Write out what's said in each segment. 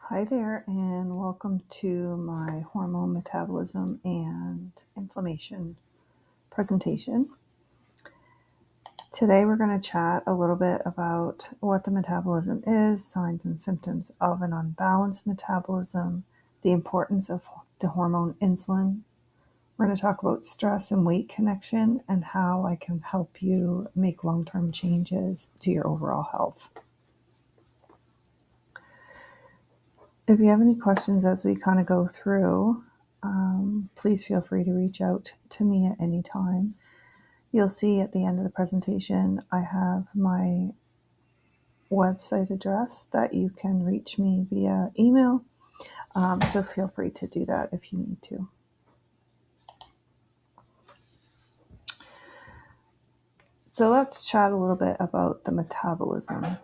Hi there, and welcome to my hormone metabolism and inflammation presentation. Today, we're going to chat a little bit about what the metabolism is, signs and symptoms of an unbalanced metabolism, the importance of the hormone insulin. We're going to talk about stress and weight connection and how I can help you make long-term changes to your overall health. If you have any questions as we kind of go through, please feel free to reach out to me at any time. You'll see at the end of the presentation, I have my website address that you can reach me via email. So feel free to do that if you need to. So let's chat a little bit about the metabolism.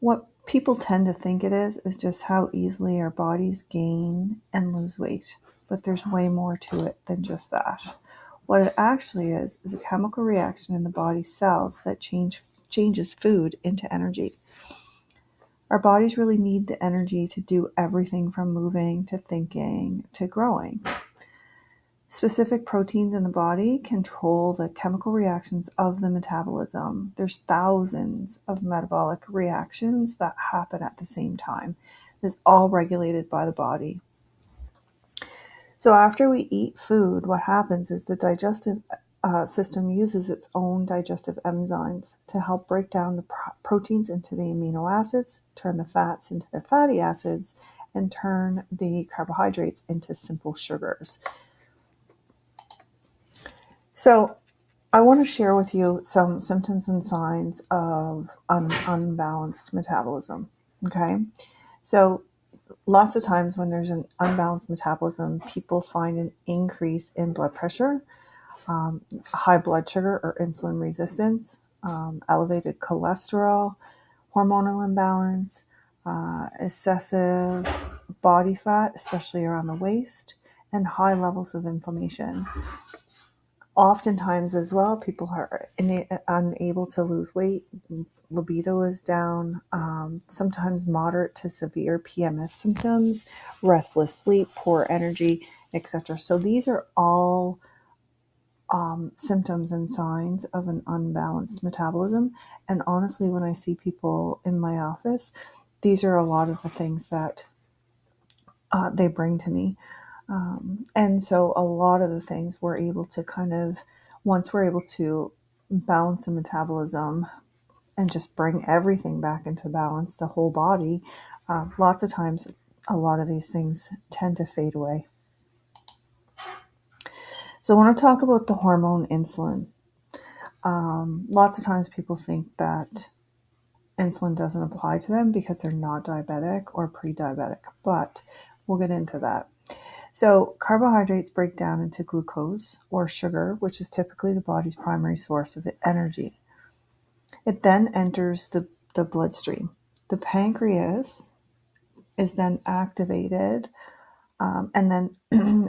What people tend to think it is just how easily our bodies gain and lose weight. But there's way more to it than just that. What it actually is a chemical reaction in the body cells that changes food into energy. Our bodies really need the energy to do everything from moving to thinking to growing. Specific proteins in the body control the chemical reactions of the metabolism. There's thousands of metabolic reactions that happen at the same time. It's all regulated by the body. So after we eat food, what happens is the digestive system uses its own digestive enzymes to help break down the proteins into the amino acids, turn the fats into the fatty acids, and turn the carbohydrates into simple sugars. So I want to share with you some symptoms and signs of unbalanced metabolism. Okay. So lots of times when there's an unbalanced metabolism, people find an increase in blood pressure, high blood sugar or insulin resistance, elevated cholesterol, hormonal imbalance, excessive body fat, especially around the waist, and high levels of inflammation. Oftentimes as well, people are unable to lose weight. Libido is down, sometimes moderate to severe PMS symptoms, restless sleep, poor energy, etc. So these are all symptoms and signs of an unbalanced metabolism. And honestly, when I see people in my office, these are a lot of the things that they bring to me. And so a lot of the things we're able to once we're able to balance the metabolism and just bring everything back into balance, the whole body, lots of times, a lot of these things tend to fade away. So I want to talk about the hormone insulin. Lots of times people think that insulin doesn't apply to them because they're not diabetic or pre-diabetic, but we'll get into that. So carbohydrates break down into glucose or sugar, which is typically the body's primary source of energy. It then enters the bloodstream. The pancreas is then activated, and then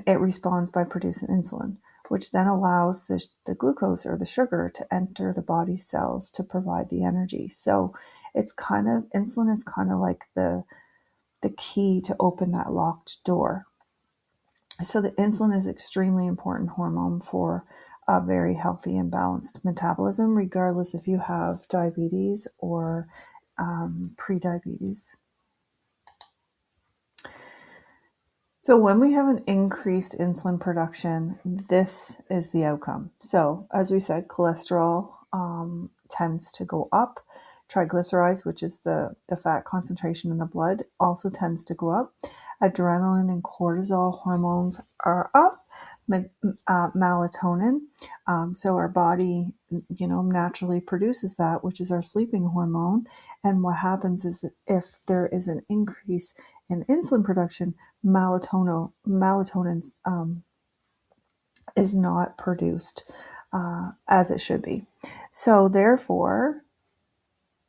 it responds by producing insulin, which then allows the glucose or the sugar to enter the body's cells to provide the energy. So insulin is kind of like the key to open that locked door. So the insulin is extremely important hormone for a very healthy and balanced metabolism, regardless if you have diabetes or pre-diabetes. So when we have an increased insulin production, this is the outcome. So as we said, cholesterol tends to go up. Triglycerides, which is the fat concentration in the blood, also tends to go up. Adrenaline and cortisol hormones are up. Melatonin. So our body, naturally produces that, which is our sleeping hormone. And what happens is if there is an increase in insulin production, melatonin is not produced as it should be. So therefore,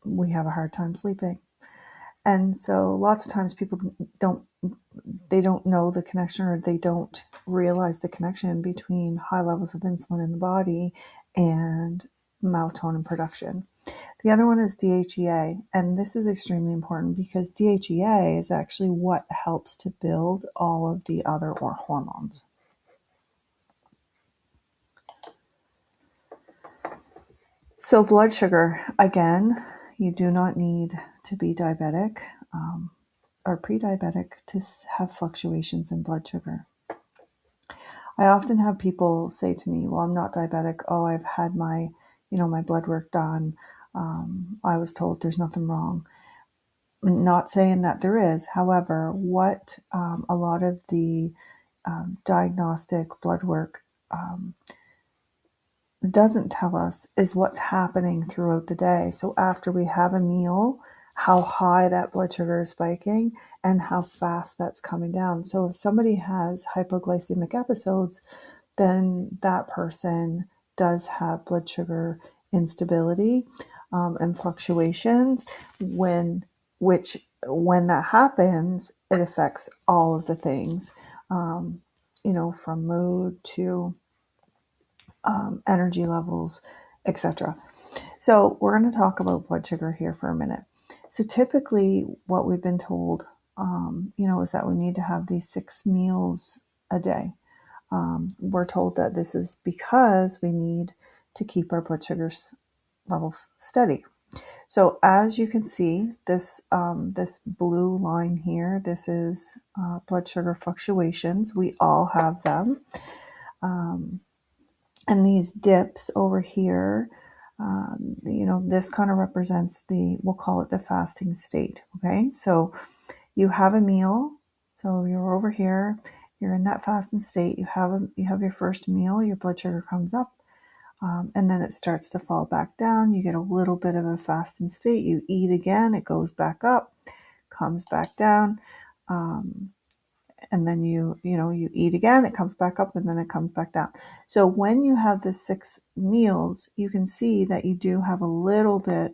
we have a hard time sleeping. And so lots of times people don't know the connection, or they don't realize the connection between high levels of insulin in the body and melatonin production. The other one is DHEA, and this is extremely important because DHEA is actually what helps to build all of the other hormones. So blood sugar, again, you do not need to be diabetic or pre-diabetic to have fluctuations in blood sugar. I often have people say to me, well, I'm not diabetic. Oh, I've had my blood work done. I was told there's nothing wrong. I'm not saying that there is. However, what a lot of the diagnostic blood work doesn't tell us is what's happening throughout the day. So after we have a meal, how high that blood sugar is spiking and how fast that's coming down. So if somebody has hypoglycemic episodes, then that person does have blood sugar instability and fluctuations. When that happens, it affects all of the things, from mood to energy levels, etc. So we're going to talk about blood sugar here for a minute. So typically, what we've been told, is that we need to have these 6 meals a day. We're told that this is because we need to keep our blood sugar levels steady. So as you can see, this blue line here, this is blood sugar fluctuations. We all have them. And these dips over here, this kind of represents we'll call it the fasting state. Okay, so you have a meal, so you're over here, you're in that fasting state. You have your first meal, your blood sugar comes up, and then it starts to fall back down. You get a little bit of a fasting state. You eat again, it goes back up, comes back down. And then you eat again, it comes back up, and then it comes back down. So when you have the 6 meals, you can see that you do have a little bit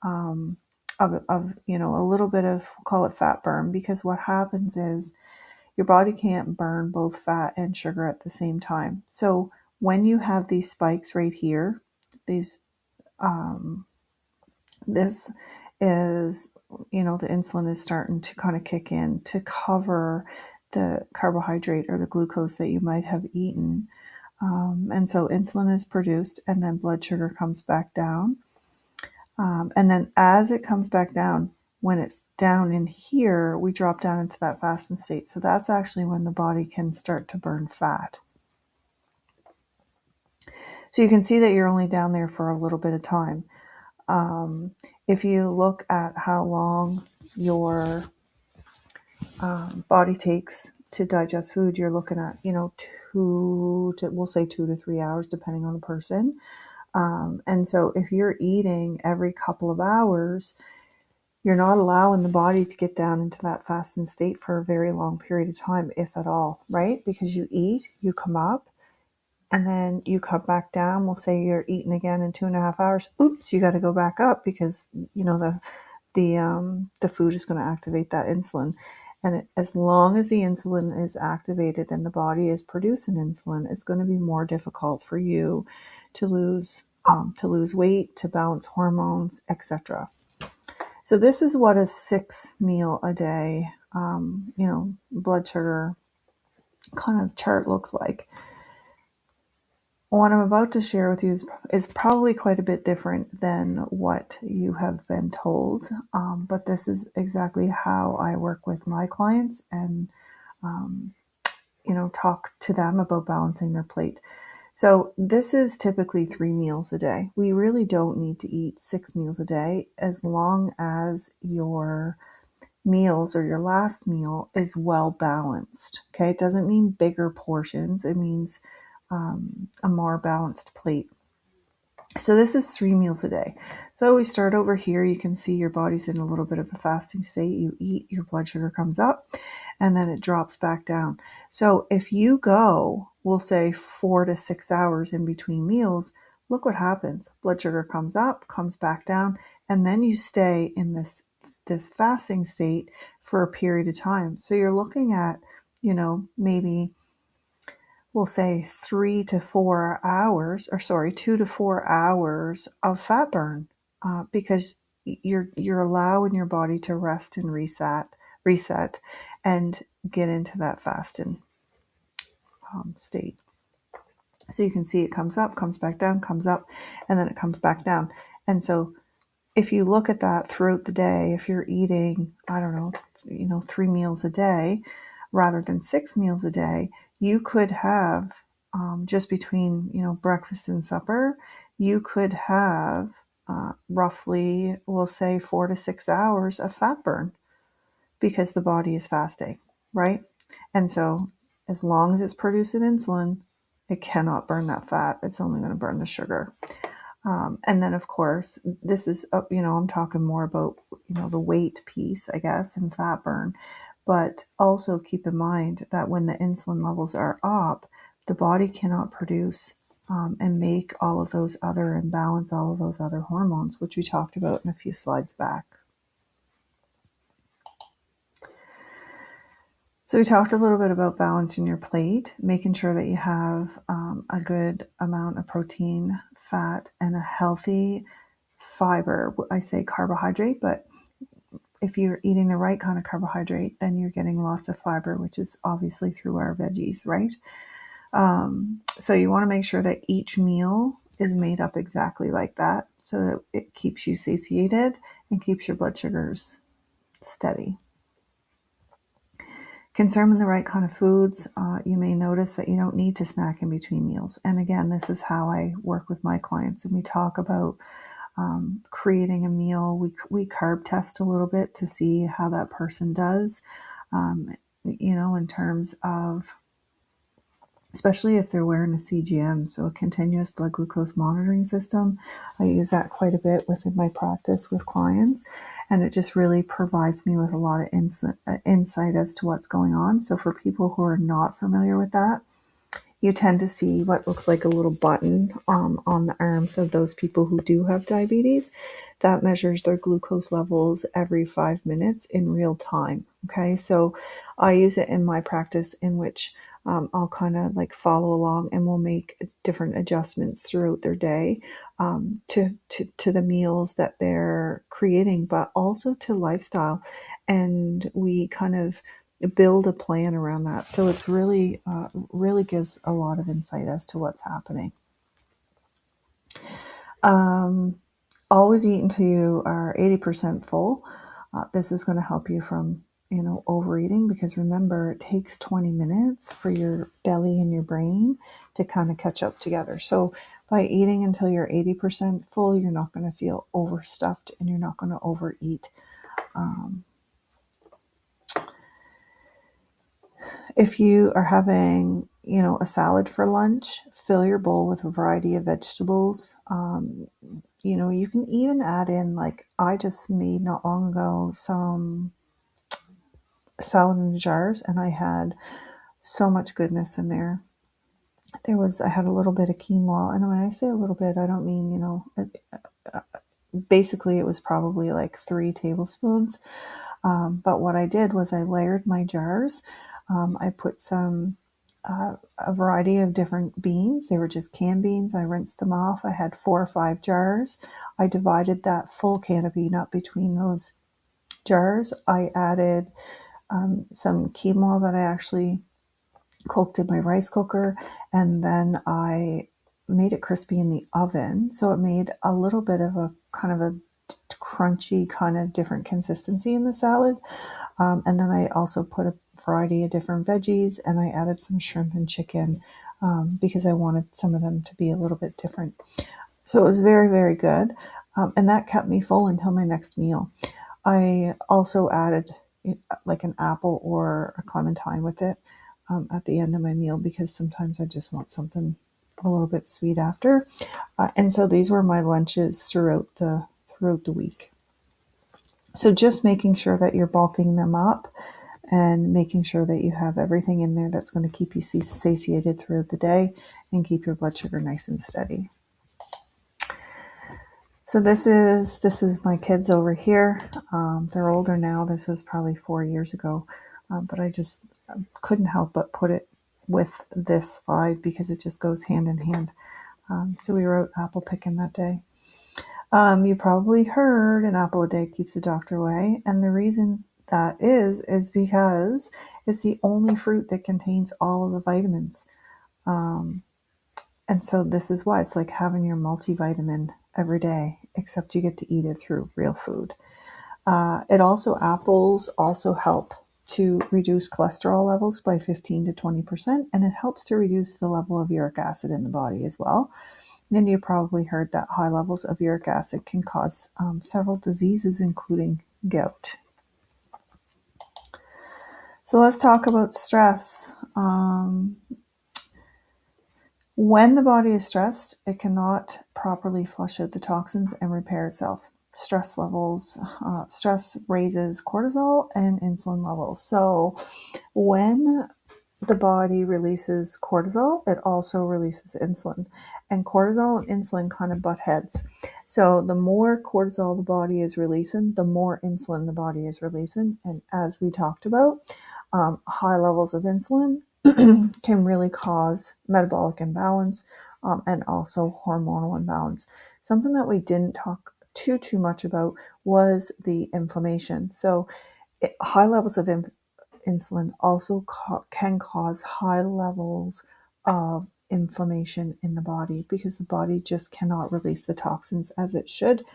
of a little bit of, call it fat burn, because what happens is your body can't burn both fat and sugar at the same time. So when you have these spikes right here, this is, the insulin is starting to kind of kick in to cover the carbohydrate or the glucose that you might have eaten. And so insulin is produced, and then blood sugar comes back down. And then as it comes back down, when it's down in here, we drop down into that fasting state. So that's actually when the body can start to burn fat. So you can see that you're only down there for a little bit of time. If you look at how long your body takes to digest food, you're looking at, we'll say 2 to 3 hours, depending on the person. And so if you're eating every couple of hours, you're not allowing the body to get down into that fasting state for a very long period of time, if at all, right? Because you eat, you come up, and then you come back down. We'll say you're eating again in 2.5 hours. Oops, you got to go back up because, the food is going to activate that insulin. And as long as the insulin is activated and the body is producing insulin, it's going to be more difficult for you to lose weight, to balance hormones, etc. So this is what a 6 meal a day, blood sugar kind of chart looks like. What I'm about to share with you is probably quite a bit different than what you have been told, but this is exactly how I work with my clients and, talk to them about balancing their plate. So this is typically 3 meals a day. We really don't need to eat 6 meals a day as long as your meals or your last meal is well balanced. Okay, it doesn't mean bigger portions. It means a more balanced plate. So this is 3 meals a day. So we start over here. You can see your body's in a little bit of a fasting state. You eat, your blood sugar comes up, and then it drops back down. So if you go, we'll say 4 to 6 hours in between meals, look what happens. Blood sugar comes up, comes back down, and then you stay in this fasting state for a period of time. So you're looking at, maybe we'll say 2 to 4 hours of fat burn because you're allowing your body to rest and reset, and get into that fasting state. So you can see it comes up, comes back down, comes up, and then it comes back down. And so if you look at that throughout the day, if you're eating, I don't know, 3 meals a day rather than 6 meals a day, you could have just between, breakfast and supper, you could have roughly, we'll say 4 to 6 hours of fat burn because the body is fasting, right? And so as long as it's producing insulin, it cannot burn that fat. It's only going to burn the sugar. And then, of course, this is, I'm talking more about, the weight piece, I guess, and fat burn. But also keep in mind that when the insulin levels are up, the body cannot produce and make all of those other and balance all of those other hormones, which we talked about in a few slides back. So we talked a little bit about balancing your plate, making sure that you have a good amount of protein, fat, and a healthy fiber. I say carbohydrate, but if you're eating the right kind of carbohydrate, then you're getting lots of fiber, which is obviously through our veggies, right? So you want to make sure that each meal is made up exactly like that so that it keeps you satiated and keeps your blood sugars steady. Consuming the right kind of foods, you may notice that you don't need to snack in between meals. And again, this is how I work with my clients. And we talk about creating a meal. We carb test a little bit to see how that person does, in terms of, especially if they're wearing a CGM, so a continuous blood glucose monitoring system. I use that quite a bit within my practice with clients, and it just really provides me with a lot of insight as to what's going on. So for people who are not familiar with that, you tend to see what looks like a little button on the arms of those people who do have diabetes that measures their glucose levels every 5 minutes in real time. Okay, so I use it in my practice, in which I'll kind of like follow along, and we'll make different adjustments throughout their day to the meals that they're creating, but also to lifestyle. And we kind of build a plan around that. So it's really, really gives a lot of insight as to what's happening. Always eat until you are 80% full. This is going to help you from, overeating, because remember, it takes 20 minutes for your belly and your brain to kind of catch up together. So by eating until you're 80% full, you're not going to feel overstuffed and you're not going to overeat. If you are having, a salad for lunch, fill your bowl with a variety of vegetables. You can even add in, like I just made not long ago, some salad in jars, and I had so much goodness in there. I had a little bit of quinoa, and when I say a little bit, I don't mean, basically it was probably like 3 tablespoons. But what I did was I layered my jars. I put a variety of different beans. They were just canned beans. I rinsed them off. I had 4 or 5 jars. I divided that full can of bean up between those jars. I added some quinoa that I actually cooked in my rice cooker, and then I made it crispy in the oven. So it made a little bit of a kind of a crunchy, kind of different consistency in the salad. And then I also put a variety of different veggies, and I added some shrimp and chicken because I wanted some of them to be a little bit different. So it was very, very good. And that kept me full until my next meal. I also added like an apple or a clementine with it at the end of my meal, because sometimes I just want something a little bit sweet after. And so these were my lunches throughout the week. So just making sure that you're bulking them up and making sure that you have everything in there that's going to keep you satiated throughout the day and keep your blood sugar nice and steady. So this is my kids over here. They're older now. This was probably 4 years ago, but I just couldn't help but put it with this slide because it just goes hand in hand. So we were out apple picking that day. You probably heard an apple a day keeps the doctor away. And the reason that is because it's the only fruit that contains all of the vitamins. Um, and so this is why it's like having your multivitamin every day, except you get to eat it through real food. Apples also help to reduce cholesterol levels by 15 to 20%, and it helps to reduce the level of uric acid in the body as well. Then you probably heard that high levels of uric acid can cause several diseases, including gout. So let's talk about stress. When the body is stressed, it cannot properly flush out the toxins and repair itself. Stress raises cortisol and insulin levels. So when the body releases cortisol, it also releases insulin. And cortisol and insulin kind of butt heads. So the more cortisol the body is releasing, the more insulin the body is releasing. And as we talked about, high levels of insulin can really cause metabolic imbalance and also hormonal imbalance. Something that we didn't talk too much about was the inflammation. So high levels of insulin also can cause high levels of inflammation in the body because the body just cannot release the toxins as it should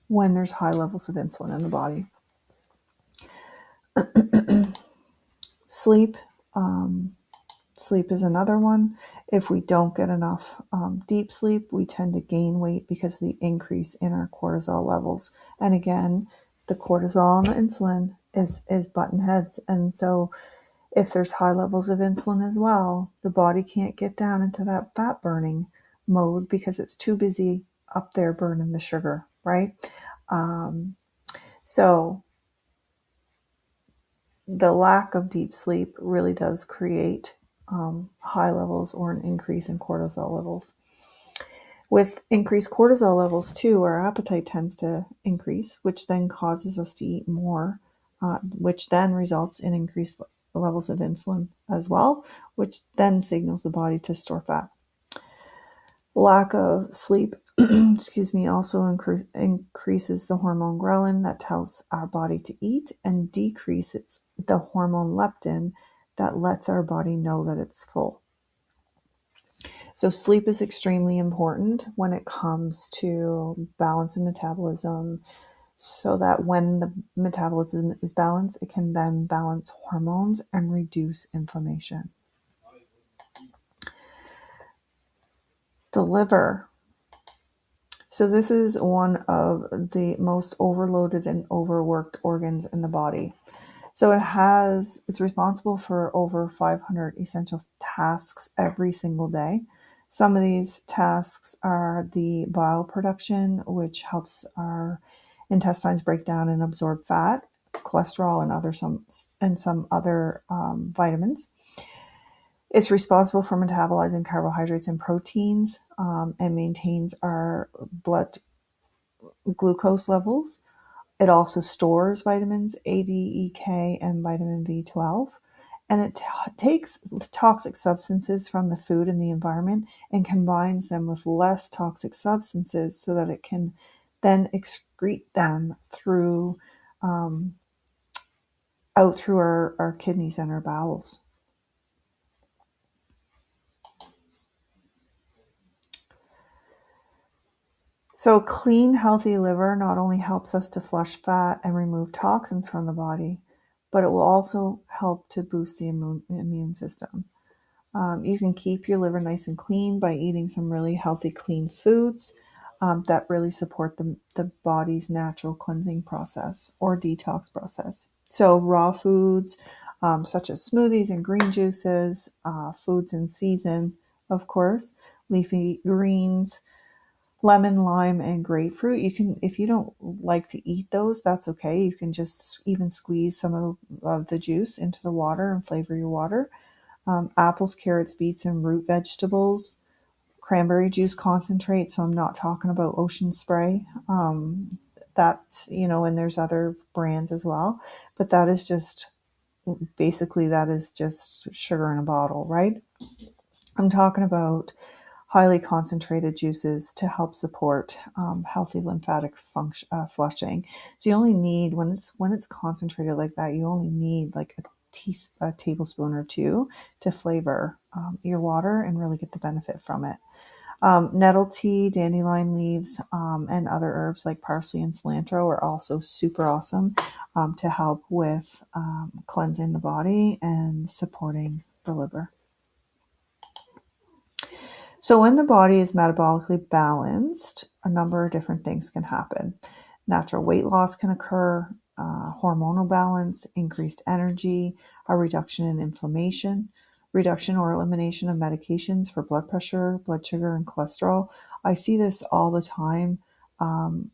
when there's high levels of insulin in the body. Sleep. Sleep is another one. If we don't get enough deep sleep, we tend to gain weight because of the increase in our cortisol levels. And again, the cortisol and the insulin is button heads. And so if there's high levels of insulin as well, the body can't get down into that fat burning mode because it's too busy up there burning the sugar, right? So the lack of deep sleep really does create high levels or an increase in cortisol levels. With increased cortisol levels too, our appetite tends to increase, which then causes us to eat more, which then results in increased levels of insulin as well, which then signals the body to store fat. Lack of sleep, excuse me, also increases the hormone ghrelin that tells our body to eat and decreases the hormone leptin that lets our body know that it's full. So sleep is extremely important when it comes to balance and metabolism, so that when the metabolism is balanced, it can then balance hormones and reduce inflammation. The liver. So this is one of the most overloaded and overworked organs in the body. So it's responsible for over 500 essential tasks every single day. Some of these tasks are the bile production, which helps our intestines break down and absorb fat, cholesterol, and some other vitamins. It's responsible for metabolizing carbohydrates and proteins and maintains our blood glucose levels. It also stores vitamins A, D, E, K, and vitamin B12. And it takes toxic substances from the food and the environment and combines them with less toxic substances so that it can then excrete them out through our kidneys and our bowels. So a clean, healthy liver not only helps us to flush fat and remove toxins from the body, but it will also help to boost the immune system. You can keep your liver nice and clean by eating some really healthy, clean foods that really support the body's natural cleansing process or detox process. So raw foods, such as smoothies and green juices, foods in season, of course, leafy greens, lemon, lime, and grapefruit. You can, if you don't like to eat those, that's okay. You can just even squeeze some of the juice into the water and flavor your water. Apples, carrots, beets, and root vegetables. Cranberry juice concentrate. So I'm not talking about ocean spray. That's, and there's other brands as well. But that is just sugar in a bottle, right? I'm talking about highly concentrated juices to help support healthy lymphatic function, flushing. So you only need, when it's concentrated like that, you only need like a tablespoon or two to flavor your water and really get the benefit from it. Nettle tea, dandelion leaves, and other herbs like parsley and cilantro are also super awesome to help with cleansing the body and supporting the liver. So when the body is metabolically balanced, a number of different things can happen. Natural weight loss can occur, hormonal balance, increased energy, a reduction in inflammation, reduction or elimination of medications for blood pressure, blood sugar, and cholesterol. I see this all the time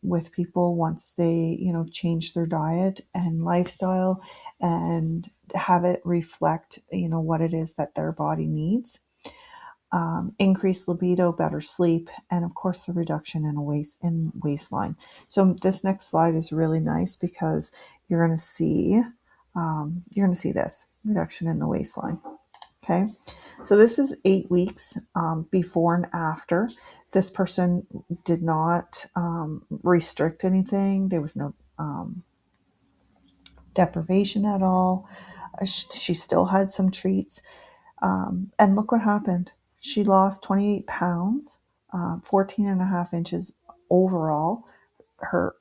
with people once they, change their diet and lifestyle and have it reflect, what it is that their body needs. Increased libido, better sleep, and of course the reduction in waistline. So this next slide is really nice because you're going to see this reduction in the waistline. Okay, so this is 8 weeks before and after. This person did not restrict anything. There was no deprivation at all. She still had some treats. And look what happened. She lost 28 pounds, 14 and a half inches overall. Her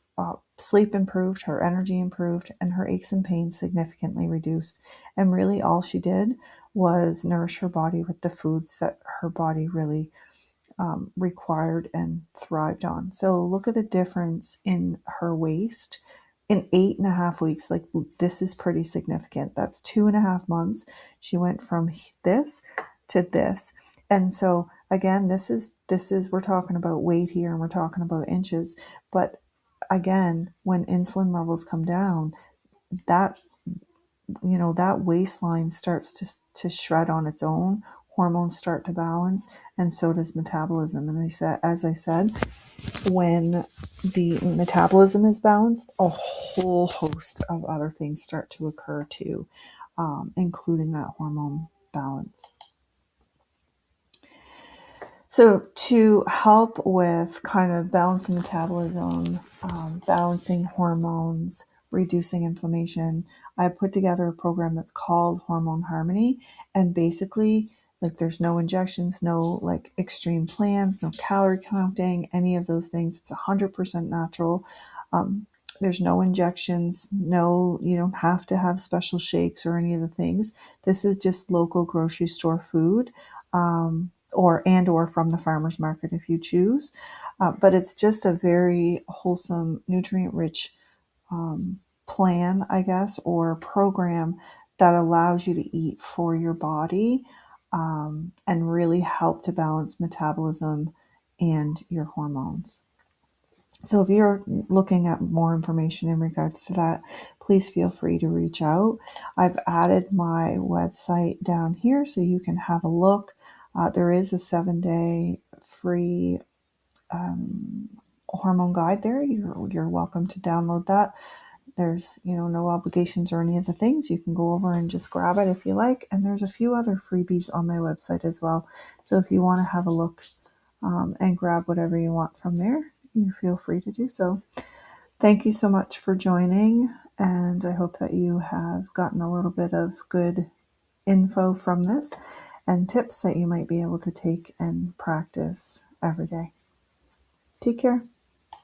sleep improved, her energy improved, and her aches and pains significantly reduced. And really all she did was nourish her body with the foods that her body really required and thrived on. So look at the difference in her waist in 8.5 weeks. Like, this is pretty significant. That's 2.5 months. She went from this to this. And so again, this is we're talking about weight here and we're talking about inches. But again, when insulin levels come down, that that waistline starts to shred on its own. Hormones start to balance, and so does metabolism. And as I said, when the metabolism is balanced, a whole host of other things start to occur too, including that hormone balance. So to help with kind of balancing metabolism, balancing hormones, reducing inflammation, I put together a program that's called Hormone Harmony. And basically, like, there's no injections, no like extreme plans, no calorie counting, any of those things. It's 100% natural. There's no injections, you don't have to have special shakes or any of the things. This is just local grocery store food. Or from the farmer's market if you choose. But it's just a very wholesome, nutrient-rich plan, I guess, or program that allows you to eat for your body and really help to balance metabolism and your hormones. So if you're looking at more information in regards to that, please feel free to reach out. I've added my website down here so you can have a look. There is a 7-day free hormone guide there. You're welcome to download that. There's no obligations or any of the things. You can go over and just grab it if you like. And there's a few other freebies on my website as well. So if you want to have a look and grab whatever you want from there, you feel free to do so. Thank you so much for joining, and I hope that you have gotten a little bit of good info from this and tips that you might be able to take and practice every day. Take care.